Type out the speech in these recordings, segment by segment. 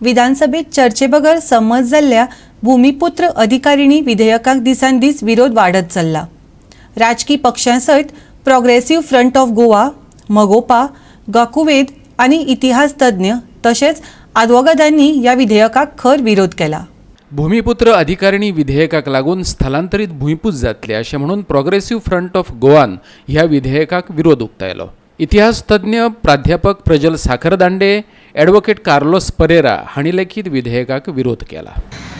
विधानसभेत चर्चेबगर संमत जाल्ल्या भूमिपुत्र अधिकारिणी विधेयकाक दिसान दीस विरोध वाढत चल्ला। राजकीय पक्षांसयत progressive front of Goa, Magopa, Gakuved आनी इतिहास तज्ञ तशेंच आदवोगादांनी ह्या विधेयकाक खर विरोध केला। भूमिपुत्र अधिकारिणी विधेयकाक लागून स्थलांतरीत भूमिपूज जातले अशें म्हणून प्रोग्रेसिव्ह फ्रंट ऑफ गोवान ह्या विधेयकाक विरोध उक्तायलो। इतिहास तज्ञ प्राध्यापक प्रज्वल साखरदांडे, ॲडव्होकेट कार्लोस परेरा हांणी लेखीत विधेयकाक विरोध केला।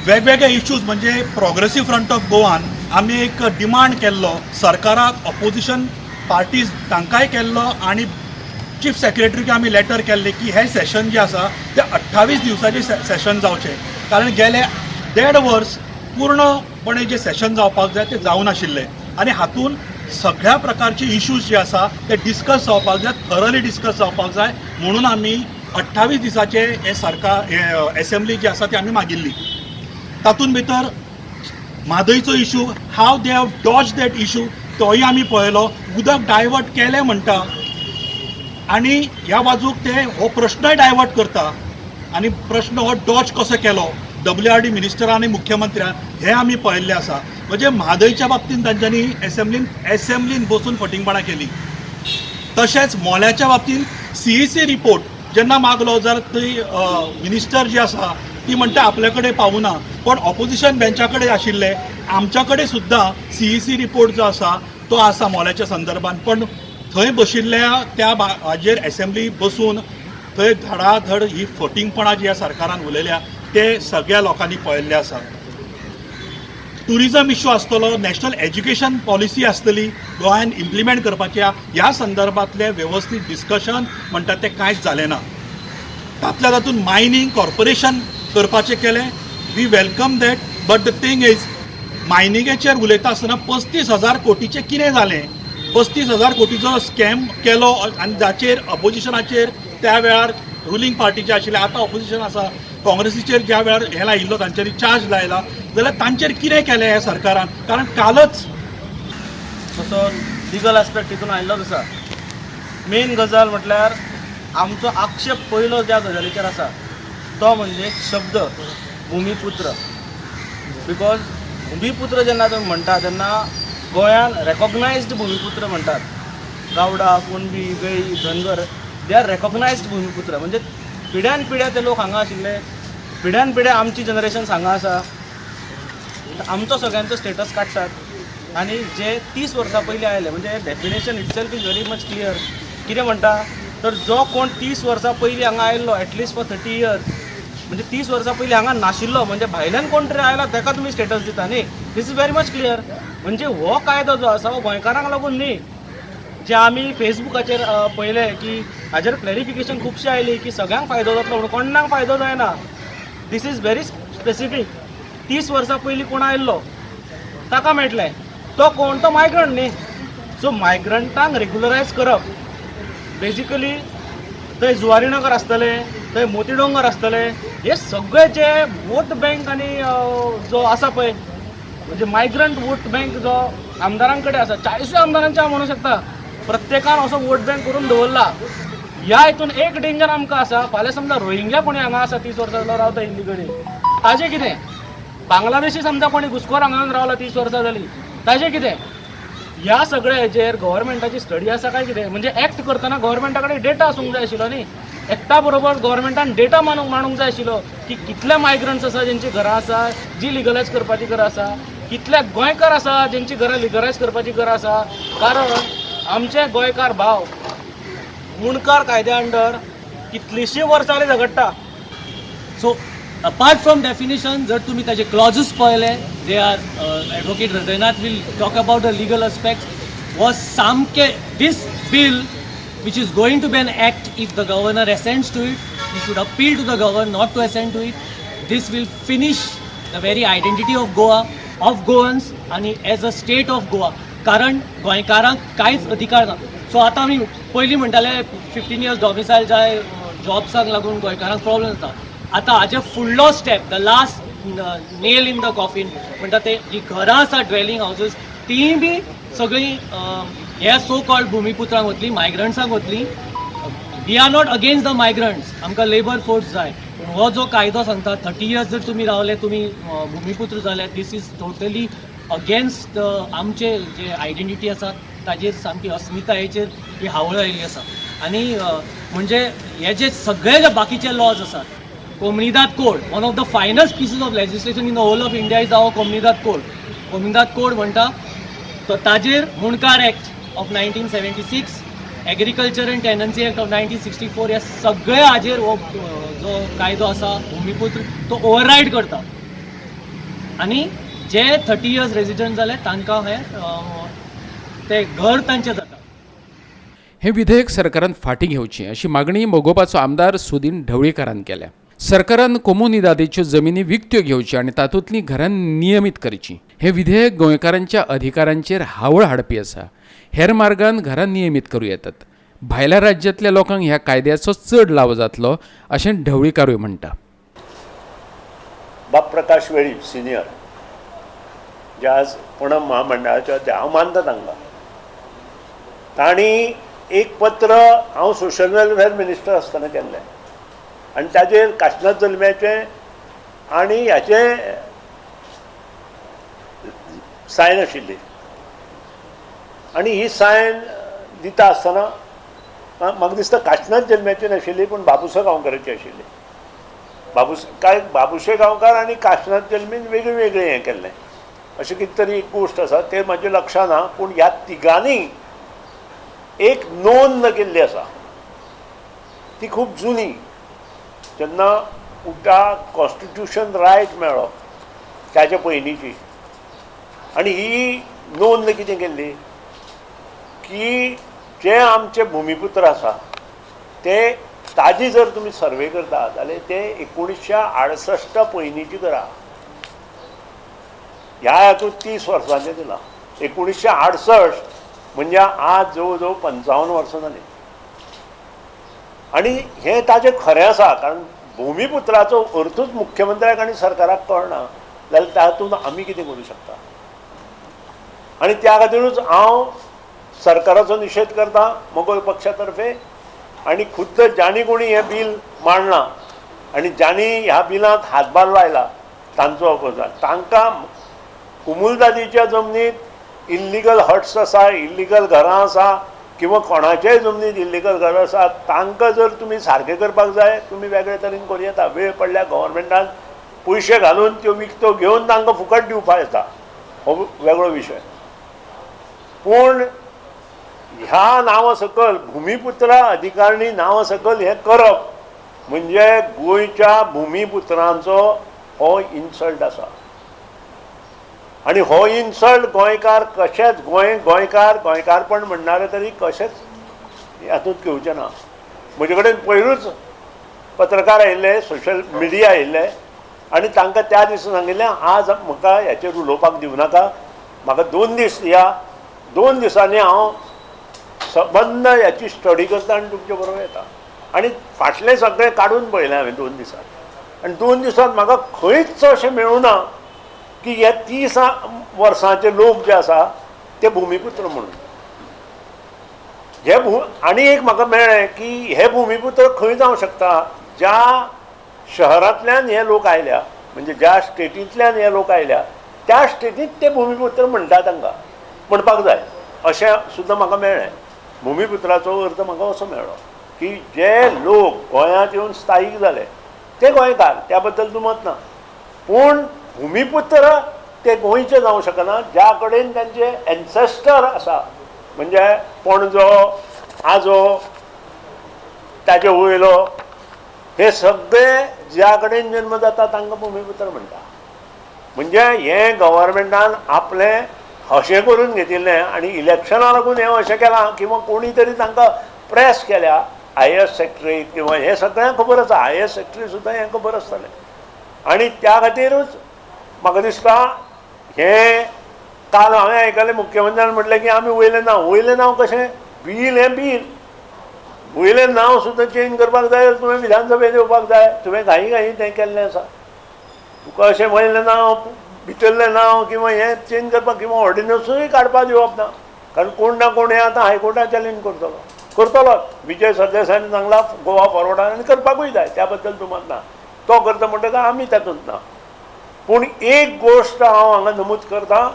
वेगवेगळे इश्यूज म्हणजे प्रोग्रेसिव्ह फ्रंट ऑफ गोवान आमी एक डिमांड केल्लो सरकाराक, ऑपोजिशन पार्टीज तांकांय केल्लो आनी चीफ सेक्रेटरीक आमी लेटर केल्ले की हे सेशन जे आसा ते 28 दिवसांचे सेशन जावचें, कारण गेले 1.5 वर्स पूर्णपणे जे सेशन जावपाक जाय ते जावं नाशिल्लें आनी हातून सगळ्या प्रकारचे इश्यूज जे आसा ते डिस्कस जावपाक जाय, थरली डिस्कस जावपाक जाय, म्हणून आमी 28 दिसाचे हे सरकार एसेंब्ली जी आसा ती आमी मागिल्ली। तातूंत भितर म्हादयचो इश्यू, हाव they have dodge that issue तोय आमी पळयलो। उदक डायवर्ट केलें म्हणटा आनी ह्या बाजूक ते हो प्रश्नय डायवर्ट करता आनी प्रश्न हो डॉज कसो केलो WRD मिनिस्टरान आनी मुख्यमंत्र्यान हे आमी पळयल्लें आसा। म्हणजे म्हादयच्या बाबतींत तांच्यांनी एसेंब्लीन बसून फटिंगपणां केली। तशेंच मोल्याच्या बाबतींत CEC रिपोर्ट जेन्ना मागलो जाल्यार ती मिनिस्टर जी आसा ती म्हणटा आपल्या कडेन पावूना, पण ऑपोजिशन बेंचा कडेन आशिल्ले आमच्या कडेन सुद्दां CEC रिपोर्ट जो आसा तो आसा मोल्याच्या संदर्भात, पण थंय बशिल्ल्या त्या हाजेर एसेंब्ली बसून थंय धडाधड ही फटिंगपणां जी ह्या सरकारान उलयल्या ते सगळ्या लोकांनी पळयल्लें आसा। टुरिजम इश्यू आसतलो, नॅशनल एज्युकेशन पॉलिसी आसतली गोंयान इम्प्लिमेंट करपाच्या, ह्या संदर्भातले व्यवस्थीत डिस्कशन म्हणटा ते कांयच जालें ना। तातल्या तातूंत मायनींग कॉर्पोरेशन करपाचें केलें, we welcome that, but the thing is मायनिंगेचेर उलयता आसतना 35,000 कोटीचें कितें जालें? 35,000 कोटीचो स्कॅम केलो आनी जाचेर अपोजिशनाचेर त्या वेळार रुलींग पार्टीचे आशिल्ले, आतां ऑपोजिशन आसा, काँग्रेसीचेर ज्या वेळार हे लायिल्लो तांच्यांनी चार्ज लायला, जाल्यार तांचेर कितें केलें ह्या सरकारान? कारण कालच तसो लिगल एस्पेक्ट तितून आयिल्लोच आसा। मेन गजाल म्हटल्यार आमचो आक्षेप पयलो ज्या गजालीचेर आसा तो म्हणजे शब्द भूमिपुत्र। बिकॉज भूमिपुत्र जेन्ना तुमी म्हणटा तेन्ना गोंयान रेकॉग्नायज्ड भूमिपुत्र म्हणटात, गावडा, कुणबी, गळी, धनगर, दे आर रेकॉग्नायज्ड भूमिपुत्र। म्हणजे पिढ्यान पिढ्या ते लोक हांगा आशिल्ले, पिढ्यान पिढ्या आमची जनरेशन हांगा आसा, आमचो सगळ्यांचो स्टेटस काडटात आनी जे 30 वर्सां पयलीं आयले, म्हणजे definition itself is very much clear. कितें म्हणटा तर जो कोण 30 वर्सां पयलीं हांगा आयल्लो एटलिस्ट फॉर 30 इयर्स, म्हणजे 30 वर्सां पयलीं हांगा नाशिल्लो, म्हणजे भायल्यान कोण तरी आयला ताका तुमी स्टेटस दिता न्ही। This is very much clear. म्हणजे हो कायदो जो आसा हो गोंयकारांक लागून न्ही। जे आमी फेसबुकाचेर पळयले की हाजेर क्लॅरिफिकेशन खुबशे आयली की सगळ्यांक फायदो जातलो म्हणून, कोणाक फायदो जायना। दीस इज व्हेरी स्पेसिफीक। 30 वर्सां पयलीं कोण आयल्लो ताका मेळटलें, तो कोण? तो मायग्रंट न्ही। सो मायग्रंटांक रेग्युलरायज करप, बेजिकली थंय जुवारीनगर आसतले, थंय मोती डोंगर आसतले, हे सगळे जे वोट बँक आनी जो आसा पळय, म्हणजे मायग्रंट वोट बँक जो आमदारां कडेन आसा, 40 आमदारांचे हांव म्हणूं शकता, प्रत्येकान असो वोट बँक करून दवरला। ह्या हितून एक डेंजर आमकां आसा, फाल्यां समजा रोहिंग्या कोणी हांगा आसा 30 वर्सां जालो रावता इल्लीगली, ताजें कितें? बांगलादेशी समजा कोणी घुसखोर हांगा रावला 30 वर्सां जालीं, ताजें कितें? ह्या सगळ्या हेजेर गव्हर्मेंटाची स्टडी आसा काय कितें? म्हणजे एक्ट करतना गव्हर्मेंटा कडेन डेटा आसूंक जाय आशिल्लो न्ही। एक्टा बरोबर गव्हर्मेंटान डेटा मांडूंक जाय आशिल्लो की कितले मायग्रंट्स आसा जेंची घरां आसा जी लिगलायज करपाची घरां आसा, कितले गोंयकार आसा जेंची घरां लिगलायज करपाची घरां आसा। कारण आमचे गोंयकार भाव मुणकार कायद्या अंडर कितलींशीं वर्सां जालीं झगडटा। सो अपार्ट फ्रॉम डेफिनेशन, जर तुम्ही ताजे क्लॉजेस पळयले, they are advocate Hridaynath will talk about the legal aspects, वॉज सामके this bill which is going to be an act if the governor assents to it. He should appeal to the governor not to assent to it. This will finish the very identity of Goa, of Goans आणि as a state of Goa. कारण गोंयकारांक कांयच अधिकार ना। So आतां आमी पयलीं म्हणटाले 15 years डॉमिसायल जाय, जॉब्सांक लागून गोंयकारांक प्रॉब्लेम जाता। आतां हाजे फुडलो step, the last nail in the coffin म्हणटा ते जी घरां आसा, ड्वेलिंग हावजीस, तीं बी सगळीं ह्या सो कॉल्ड भूमिपुत्रांक वतली, मायग्रंट्सांक वतली। We are not against the migrants, आमकां लेबर फोर्स जाय, पूण हो जो कायदो सांगता 30 इयर्स जर तुमी रावले तुमी भुमिपुत्र जाले दीस इज टोटली अगेन्स्ट आमचे जे आयडेंटिटी आसा ताजेर सामकी अस्मितायेचेर ही हावळ आयिल्ली आसा आनी म्हणजे हे जे सगळे जे बाकीचे लॉज आसात कोमनिदाद code one of the finest pieces of legislation in the whole of India is our कोमनिदाद कोड म्हणटा तो ताजेर Mundkar act of 1976 agriculture and tenancy act of 1964 ह्या सगळ्या हाजेर हो जो कायदो आसा भुमिपुत्र तो ओवररायड करता आनी जे 30 इयर्स रेजिडेंट जाले तांकां हे ते घर तांचें जाता. हे विधेयक सरकारान फाटीं घेवची अशी मागणी मोगोपाचो आमदार सुदीन ढवळीकारान केल्या. सरकारान कोमुनिदादेच्यो जमिनी विकत्यो घेवच्यो आनी तातूंतलीं घरां नियमीत करची. हे विधेयक गोंयकारांच्या अधिकारांचेर हावळ हाडपी आसा. हेर मार्गान घरां नियमीत करूं येतात. भायल्या राज्यांतल्या लोकांक ह्या कायद्याचो चड लाव जातलो अशें ढवळीकारूय म्हणटा. बाब प्रकाश वेळीप सिनियर जे आज पुणम महामंडळाचे अध्यक्ष हांव मानता तांकां. तांणी एक पत्र हांव सोशल वेलफेअर मिनिस्टर आसतना केल्लें आनी ताजेर काशिनाथ जल्म्याचें आनी ह्याचे सायन आशिल्ली आनी ही सायन दिता आसतना म्हाका दिसता काशिनाथ जल्म्याची नाशिल्ली पूण बाबुसा गांवकाराची आशिल्ली. बाबुशे गांवकार आनी काशिनाथ जल्मीन वेगळें वेगळें हें केल्लें अशें कितें तरी एक गोश्ट आसा तें म्हाज्या लक्षांत ना पूण ह्या तिगांनी एक नोंद केल्ली आसा ती खूब जुनी. जेन्ना उटा कॉन्स्टिट्यूशन रायट मेळ्ळो ताचे पयलींची आनी ही नोंद कितें केल्ली की जे आमचे भुमिपुत्र आसा ते ताजी जर तुमी सर्वे करता जाल्यार ते 1968 पयलींची घरां. ह्या हातूंत 30 वर्सांचें दिलां. 1968 म्हणजे आज जवळ जवळ 55 वर्सां जालीं आनी हें ताजें खरें आसा कारण भुमिपुत्राचो अर्थूच मुख्यमंत्र्याक आनी सरकाराक कळना जाल्यार तातूंत आमी कितें करूं शकता. आनी त्या खातीरूच हांव सरकाराचो निशेध करता मोगोय पक्षा तर्फे आनी खुद्द जाणी कोणी हें बील मांडलां आनी जाणी ह्या बिलांत हातभार लायला तांचो अपोजात. तांकां कुमुलदादीच्या जमनीत इल्लिगल हट्स आसा इल्लिगल घरां आसा किंवा कोणाच्याय जमनीत इल्लिगल घर आसा तांकां जर तुमी सारकें करपाक जाय तुमी वेगळे तरेन करूं येता. वेळ पडल्यार गव्हर्मेंटान पयशे घालून त्यो विकतो घेवन तांकां फुकट दिवपाक येता हो वेगळो विशय. पूण ह्या नांवा सकल भुमिपुत्र अधिकारिणी नांवा सकल हें करप म्हणजे गोंयच्या भुमिपुत्रांचो हो इन्सल्ट आसा आनी हो इन्सल्ट गोंयकार कशेंच गोंयकारपण म्हणणारे तरी कशेंच हातूंत घेवचे ना. म्हजे कडेन पयरूच पत्रकार आयिल्ले सोशल मिडिया आयिल्ले आनी तांकां त्या दिसा सांगिल्लें आज म्हाका हेचेर उलोवपाक दिवं नाका म्हाका 2 दीस दिया 2 दिसांनी हांव सबंद ह्याची स्टडी करता आनी तुमचे बरोबर येता. आनी फाटलें सगळें काडून पळयलें हांवें 2 दिसांत आनी 2 दिसांत म्हाका खंयच अशें मेळूं ना की हे 30 वर्सांचे लोक जे आसा ते भुमिपुत्र म्हणून. हे आनी एक म्हाका मेळ्ळें की हे भुमिपुत्र खंय जावं शकता ज्या शहरांतल्यान हे लोक आयल्या म्हणजे ज्या स्टेटींतल्यान हे लोक आयल्या त्या स्टेटींत ते भुमिपुत्र म्हणटा तांकां म्हणपाक जाय अशें सुद्दां म्हाका मेळ्ळें. भुमिपुत्राचो अर्थ म्हाका असो मेळ्ळो की जे लोक गोंयांत येवन स्थायीक जाले ते गोंयकार त्या बद्दल दुमत ना पूण भुमिपुत्र ते गोंयचे जावं शकना ज्या कडेन तांचे एन्सेस्टर आसा म्हणजे पणजो आजो ताजे वयलो हे सगळे ज्या कडेन जन्म जाता तांकां भुमिपुत्र म्हणटा. म्हणजे हें गव्हर्मेंटान आपलें अशें करून घेतिल्लें आनी इलेक्शनाक लागून हें अशें केलां किंवा कोणी तरी तांकां प्रेस केल्या IAS सेक्रेटरी किंवा हें सगळ्यांक खबर आसा IAS सेक्रेटरी सुद्दां हें खबर आसतलें आनी त्या खातीरूच म्हाका दिसता हें काल हांवें आयकलें मुख्यमंत्र्यान म्हटलें की आमी वयलें नांव कशें बील हें बील वयलें नांव सुद्दां चेंज करपाक जाय जाल्यार तुवें विधानसभेन येवपाक जाय. तुवें घाई तें केल्लें आसा. तुका अशें वयलें नांव भितरलें नांव किंवा हें चेंज करपाक किंवा ऑर्डिनन्सूय काडपाक दिवप ना कारण कोण ना कोण हें आतां हायकोर्टात चॅलेंज करतलोच. विजय सरदेसायान सांगला गोवा फॉरवर्डार आनी करपाकूय जाय त्या बद्दल दुमत ना. तो करता म्हणटकच आमी तातूंत ना. पूण एक गोश्ट हांव हांगा नमूद करतां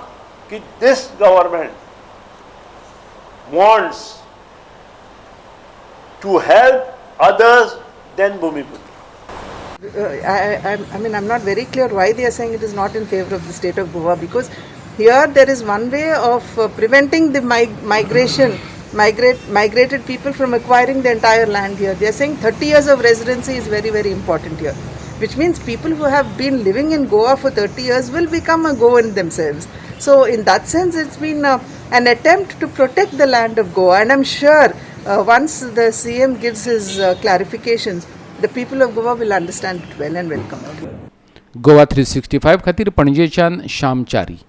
की this government wants to help others than bhumiputra. I mean, I'm not very clear why they are saying it is not in favor of the state of Goa, because here there is one way of preventing the migrated people from acquiring the entire land here. They are saying 30 years of residency is very, very important here, which means people who have been living in Goa for 30 years will become a Goan themselves. So in that sense, it's been an attempt to protect the land of Goa, and I'm sure once the CM gives his clarifications, the people of Goa will understand it well and welcome it. Goa 365 खातीर पणजेच्यान श्याम च्यारी.